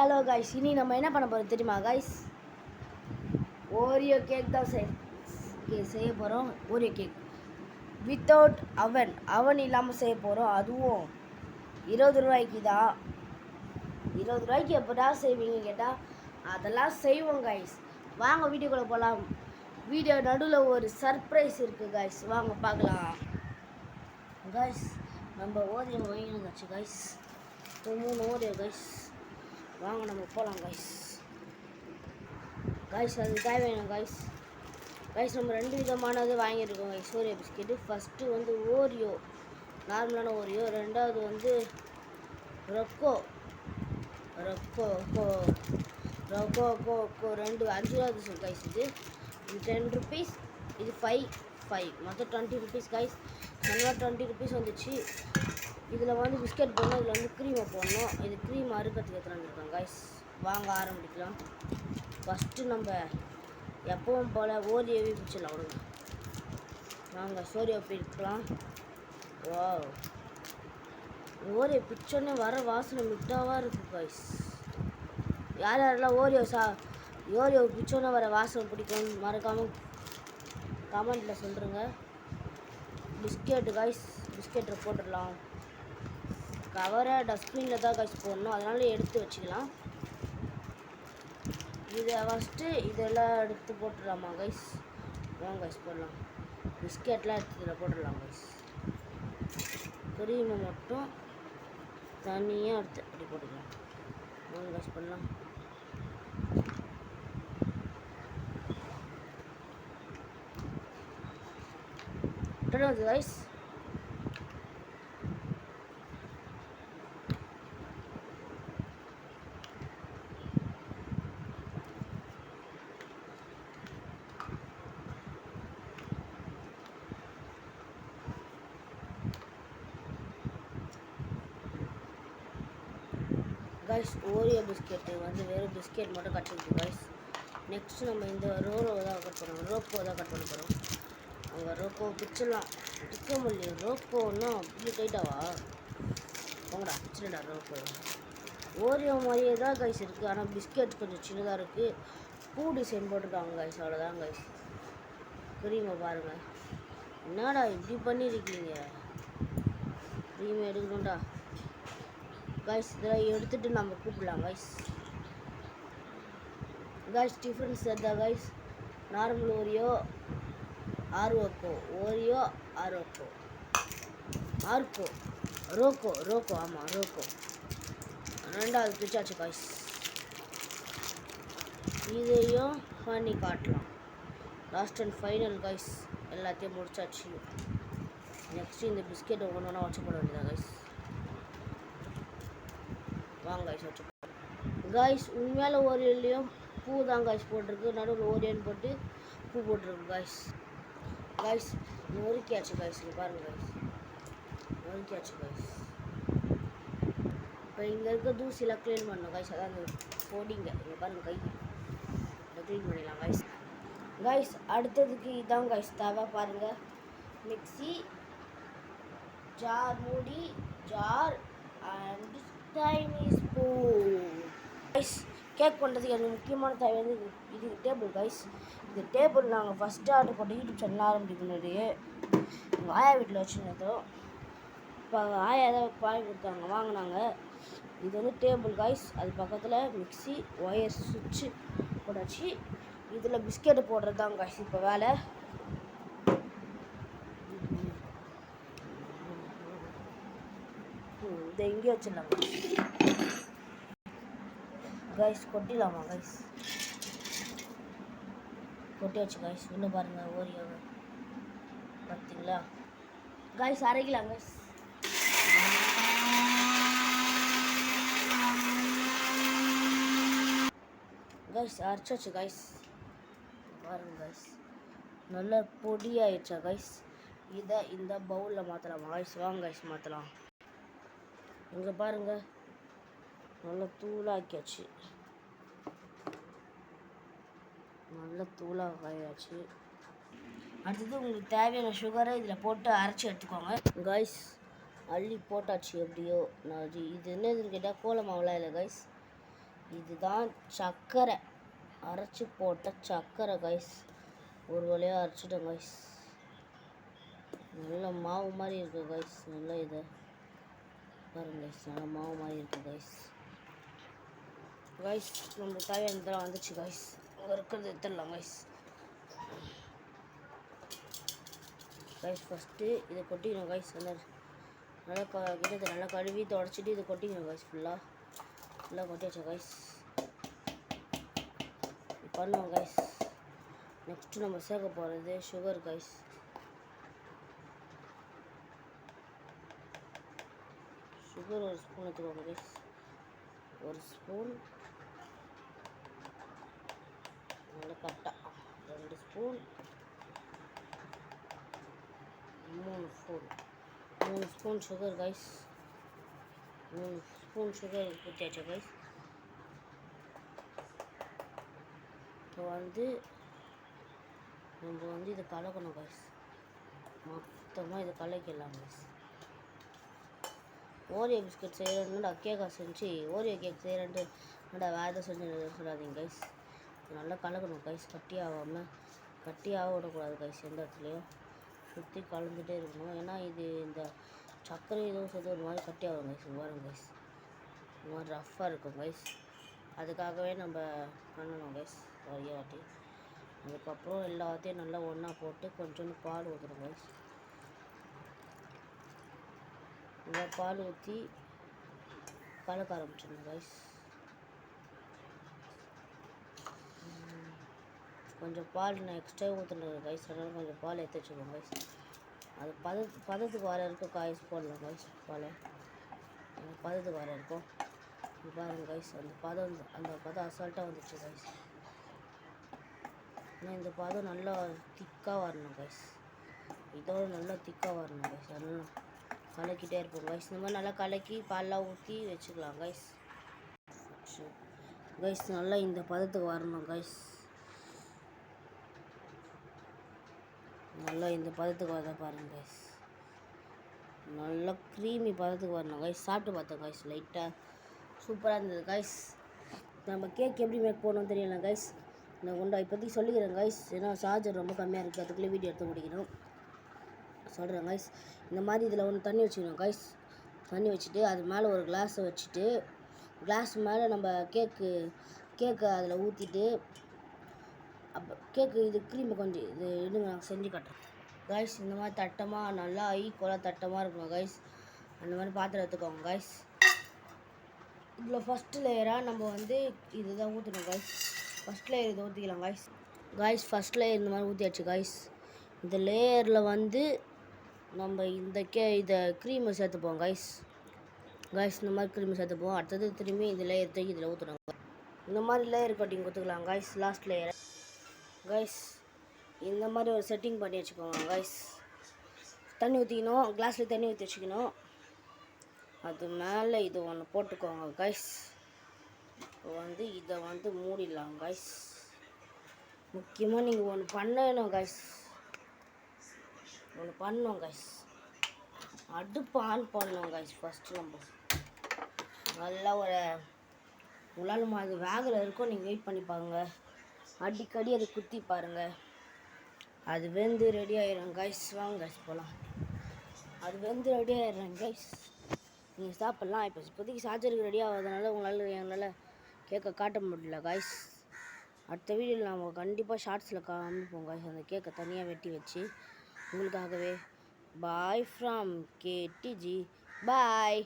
Hello guys, இனி நம்ம என்ன பண்ண போகிறோம் தெரியுமா கைஸ்? ஓரியோ கேக் தான் செய்ய போகிறோம். ஓரியோ கேக் வித்தவுட் அவன் இல்லாமல் செய்ய போகிறோம். அதுவும் 20 ரூபாய்க்கு தான். 20 ரூபாய்க்கு எப்போடா செய்வீங்க கேட்டால் அதெல்லாம் செய்வோம் கைஸ். வாங்க வீடியோக்குள்ளே போகலாம். வீடியோ நடுவில் ஒரு சர்ப்ரைஸ் இருக்குது கைஸ், வாங்க பார்க்கலாம். கைஸ், நம்ம ஓரியோ வாங்கினாச்சு கைஸ். 3 Oreo guys. வாங்க நம்ம போகலாம் கைஸ். அது தேவையான கைஸ். நம்ம 2 விதமானது வாங்கியிருக்கோம் கைஸ். ஓரியோ பிஸ்கெட்டு ஃபஸ்ட்டு வந்து ஓரியோ, நார்மலான ஓரியோ. ரெண்டாவது வந்து ரொக்கோ 2 5 ரூபா கைஸ். இது 10 ருபீஸ், இது 5 மொத்தம் 20 ருபீஸ் கைஸ். நல்லா 20 ருபீஸ் வந்துச்சு. இதில் வந்து பிஸ்கெட் போடணும், இதில் வந்து க்ரீமை போடணும். இது க்ரீம் அறுக்கிறதுக்கு எடுத்துகிட்டு கைஸ். வாங்க ஆரம்பிக்கலாம். ஃபஸ்ட்டு நம்ம எப்பவும் போல் ஓரியோவே பிடிச்சிடலாம். விடுங்க, வாங்க ஓரியோ பிடிக்கலாம். வா, ஓரியோ பிடிச்சோன்னே வர வாசனை மிட்டாவாக இருக்குது கைஸ். யாரெல்லாம் ஓரியோ பிடிச்சோன்னே வர வாசனை பிடிக்கும் மறக்காமல் கமெண்ட்டில் சொல்கிறேங்க. பிஸ்கெட்டு கைஸ், பிஸ்கெட்டை போட்டுடலாம். கவரை டஸ்ட்பினில் தான் கைஸ் போடணும், அதனால எடுத்து வச்சுக்கலாம். இதை ஃபஸ்ட்டு இதெல்லாம் எடுத்து போட்டுடலாமா கைஸ்? வாங்க கைஸ் போடலாம். பிஸ்கெட்லாம் எடுத்து இதில் போட்டுடலாம் கைஸ். க்ரீமை மட்டும் தனியாக எடுத்து அப்படி போட்டுக்கலாம். வாங்க கைஸ் பண்ணலாம். கைஸ் கைஸ், ஓரியோ பிஸ்கெட்டு வந்து வெறும் பிஸ்கெட் மட்டும் கட் பண்ணிக்கணும் கைஸ். நெக்ஸ்ட்டு நம்ம இந்த ரோக்கோ தான் கட் பண்ண போகிறோம். அவங்க ரோக்கோ பிச்சிடலாம். பிச்ச முடியும். ரோக்கோன்னா அப்படி டைட்டாவா? போங்கடா, பிச்சிடா ரோக்கோ. ஓரியோ மாதிரியே தான் கைஸ் இருக்குது, ஆனால் பிஸ்கெட் கொஞ்சம் சின்னதாக இருக்குது. பூ டிசைன் போட்டிருக்காங்க கைஸ், அவ்வளோதான் கைஸ். க்ரீமை பாருங்கள். என்னடா இப்படி பண்ணியிருக்கீங்க? க்ரீமை எடுக்கணும்டா கைஸ். இதெல்லாம் எடுத்துகிட்டு நம்ம கூப்பிடலாம் கைஸ். டிஃப்ரென்ஸ் எதாவது கைஸ்? நார்மல் ஓரியோ, ரோக்கோ ஆமாம் ரோக்கோ. ரெண்டாவது பிச்சாச்சு கைஸ். இதையும் பண்ணி காட்டலாம். Last and final guys. எல்லாத்தையும் முடிச்சாச்சு. நெக்ஸ்ட்டு இந்த பிஸ்கெட்டை ஒன்று வச்சு போட வேண்டியதா கைஸ். வாங்க கைஸ் வச்சு கைஸ். உண்மையால ஓரியோலையும் பூ தான் கைஸ் போட்டிருக்கு. நடுவில் ஓரியோன்னு போட்டு பூ போட்டிருக்கு கைஸ். நொறுக்கியாச்சு கைஸ். இங்கே பாருங்கள் கைஸ், நொறுக்கியாச்சு கைஸ். இப்போ இங்கே இருக்க தூசிலாம் க்ளீன் பண்ணணும் கைஸ். அதான் அந்த பொடிங்க இங்கே பாருங்கள் கை க்ளீன் பண்ணிடலாம் கைஸ். அடுத்ததுக்கு இதான் கைஸ் தேவை. பாருங்கள், மிக்ஸி ஜார், மூடி jar and Chinese food. Guys, cake பண்ணுறதுக்கு எனக்கு முக்கியமான தேவை வந்து இது டேபிள் கைஸ். இந்த டேபிள் நாங்கள் ஃபஸ்ட்டு ஆர்டர் போட்ட யூடியூப் சேனல் ஆரம்பிக்க முன்னாடியே எங்கள் ஆயா வீட்டில் வச்சுருந்தோம். இப்போ ஆயா ஏதாவது வாங்கி கொடுத்தாங்க, வாங்கினாங்க. இது வந்து டேபிள் கைஸ். அது பக்கத்தில் மிக்ஸி, ஒயர், சுவிட்சு போட்டாச்சு. இதில் பிஸ்கெட்டு போடுறது தான் கைஸ் இப்போ வேலை. இதை இங்கே வச்சிடலாம் கைஸ். கொட்டிடலாமா கைஸ்? கொட்டியாச்சு கைஸ். இன்னும் பாருங்கள் ஓரியோவை பார்த்தீங்களா கைஸ்? அரைக்கலாம் கைஸ். அரைச்சாச்சு கைஸ். பாருங்கள் கைஸ், நல்லா பொடி ஆயிடுச்சா கைஸ்? இதை இந்த பவுலில் மாற்றலாமா கைஸ்? வாங்க கைஸ் மாற்றலாம். இங்கே பாருங்கள், நல்லா தூளாக்கியாச்சு. நல்லா தூளாக ஆயாச்சு. அடுத்தது உங்களுக்கு தேவையான சுகரை இதில் போட்டு அரைச்சி எடுத்துக்கோங்க கைஸ். அள்ளி போட்டாச்சு எப்படியோ. நான் இது என்னதுன்னு கேட்டால் கோல மாவுலாம் இல்லை கைஸ். இதுதான் சர்க்கரை, அரைச்சி போட்ட சர்க்கரை கைஸ். ஒரு வழியாக அரைச்சிட்டேன் கைஸ். நல்ல மாவு மாதிரி இருக்குது கைஸ். நல்லா இது பாருங்க கைஸ், நல்லா மாவு மாதிரி இருக்குது கைஸ். கைஸ் நம்ம தேவையானதெல்லாம் வந்துச்சு கைஸ். இருக்கிறது எடுத்துடலாம் கைஸ். கைஸ் ஃபஸ்ட்டு இதை கொட்டிக்கணும் கைஸ். நல்லா கிட்டத்தட்ட நல்லா கழுவி தொடச்சிட்டு இதை கொட்டிக்கணும் கைஸ். ஃபுல்லாக கொட்டியாச்சு கைஸ். பண்ணுவோம் கைஸ். நெக்ஸ்ட்டு நம்ம சேர்க்க போகிறது சுகர் கைஸ். சுகர் ஒரு ஸ்பூன் எடுத்துக்கோங்க கைஸ். ஒரு ஸ்பூன், நல்லா கரெக்டாக 2 spoon, 3 spoon sugar guys. 3 spoon sugar ஊற்றியாச்சு கைஸ். இப்போ நம்ம இதை கலக்கணும் கைஸ். மொத்தமாக இதை கலக்கிடலாம் கைஸ். ஓரியோ பிஸ்கட் செய்கிறேன்னு கேக்கா செஞ்சு ஓரியோ கேக் செய்கிறேன்ட்டு வேறு எதாவது செஞ்சு சொல்லாதீங்க கைஸ். நல்லா கலக்கணும் கைஸ். கட்டியாக விடக்கூடாது கைஸ். எந்த இடத்துலையும் சுற்றி கலந்துகிட்டே இருக்கணும். ஏன்னா இது இந்த சர்க்கரை எதுவும் சேர்த்து ஒரு மாதிரி கட்டியாகும் கைஸ். வரும் கைஸ். இந்த மாதிரி ரஃப்பாக இருக்கும் கைஸ். அதுக்காகவே நம்ம பண்ணணும் கைஸ் நிறைய வாட்டி. அதுக்கப்புறம் எல்லாத்தையும் நல்லா ஒன்றா போட்டு கொஞ்சோண்டு பால் ஊற்றணும் கைஸ். நல்லா பால் ஊற்றி கலக்க ஆரம்பிச்சிடணும் கைஸ். கொஞ்சம் பால் நான் எக்ஸ்ட்ரா ஊற்றுனேன் கைஸ். அதனால் கொஞ்சம் பால் எடுத்து வச்சுக்கோங்க கைஸ். அது பதத்துக்கு வர இருக்கும் கைஸ். போடலாம் கைஸ் பால். பதத்துக்கு வர இருக்கும். பாருங்கள் கைஸ். அந்த பதம் அசால்ட்டாக வந்துச்சு கைஸ். ஆனால் இந்த பதம் நல்லா திக்காக வரணும் கைஸ். இதோட நல்லா திக்காக வரணும் கைஸ். அதெல்லாம் கலக்கிட்டே இருப்போம் கைஸ். இந்த மாதிரி நல்லா கலக்கி பால்லாம் ஊற்றி வச்சுக்கலாம் கைஸ். நல்லா இந்த பதத்துக்கு வரணும் கைஸ். நல்லா இந்த பதத்துக்கு வரத பாருங்கள் கைஸ். நல்லா க்ரீமி பதத்துக்கு வரணும் கைஸ். சாப்பிட்டு பார்த்தோம் கைஸ். லைட்டாக சூப்பராக இருந்தது கைஸ். நம்ம கேக் எப்படி மேக் பண்ணணும்னு தெரியல கைஸ். நான் இப்போதைக்கு சொல்லிக்கிறேன் கைஸ். ஏன்னா சார்ஜர் ரொம்ப கம்மியாக இருக்குது. அதுக்குள்ளே வீடியோ எடுத்து முடிக்கணும் சொல்கிறேன் கைஸ். இந்த மாதிரி இதில் ஒன்று தண்ணி வச்சுக்கணும் கைஸ். தண்ணி வச்சுட்டு அது மேலே ஒரு கிளாஸை வச்சுட்டு கிளாஸ் மேலே நம்ம கேக்கு அதில் ஊற்றிட்டு கேக்கு இது க்ரீமை கொஞ்சம் இது இன்னும் நான் செஞ்சு காட்டுறேன் கைஸ். இந்த மாதிரி தட்டமாக நல்லா ஈக்குவலாக தட்டமாக இருக்கணும் கைஸ். அந்த மாதிரி பாத்திரம் எடுத்துக்கோங்க கைஸ். இதில் ஃபஸ்ட்டு லேயராக நம்ம இதுதான் ஊற்றணும் கைஸ். ஃபஸ்ட் லேயர் இதை ஊற்றிக்கலாம் கைஸ். ஃபஸ்ட் லேயர் இந்த மாதிரி ஊற்றியாச்சு கைஸ். இந்த லேயரில் நம்ம இதை க்ரீமை சேர்த்துப்போம் கைஸ். இந்த மாதிரி க்ரீமை சேர்த்துப்போம். அடுத்தது திரும்பி இந்த லேயர் தூக்கி இதில் ஊற்றணும். இந்த மாதிரி லேயர் கட்டிங் கொடுத்துக்கலாம் கைஸ். Last layer guys. இந்த மாதிரி ஒரு செட்டிங் பண்ணி வச்சுக்கோங்க கைஸ். தண்ணி ஊற்றிக்கணும். கிளாஸில் தண்ணி ஊற்றி வச்சுக்கணும். அது மேலே இது ஒன்று போட்டுக்கோங்க கைஸ். இப்போ இதை மூடிடலாம் கைஸ். முக்கியமாக நீங்கள் ஒன்று பண்ணணும் கைஸ். அடுப்பு ஆன் பண்ணணும் கைஸ். ஃபஸ்ட்டு நம்ம நல்லா உங்களால் அது வேகில் இருக்கும். நீங்கள் வெயிட் பண்ணி பாருங்கள். அடிக்கடி அதை குத்தி பாருங்கள். அது வெந்து ரெடி ஆயிடும் கைஸ். வாங்க கைஸ் போகலாம். அது வெந்து ரெடி ஆயிடுறேன் கைஸ். நீங்கள் சாப்பிட்லாம். இப்போதைக்கு சார்ஜருக்கு ரெடி ஆகாதனால எங்களால் கேக்கை காட்ட முடியல கைஸ். அடுத்த வீடியோவில் நாம் கண்டிப்பாக ஷார்ட்ஸில் காமிப்போம் கைஸ். அந்த கேக்கை தனியாக வெட்டி வச்சு உங்களுக்காகவே. Bye from KTG. பாய்.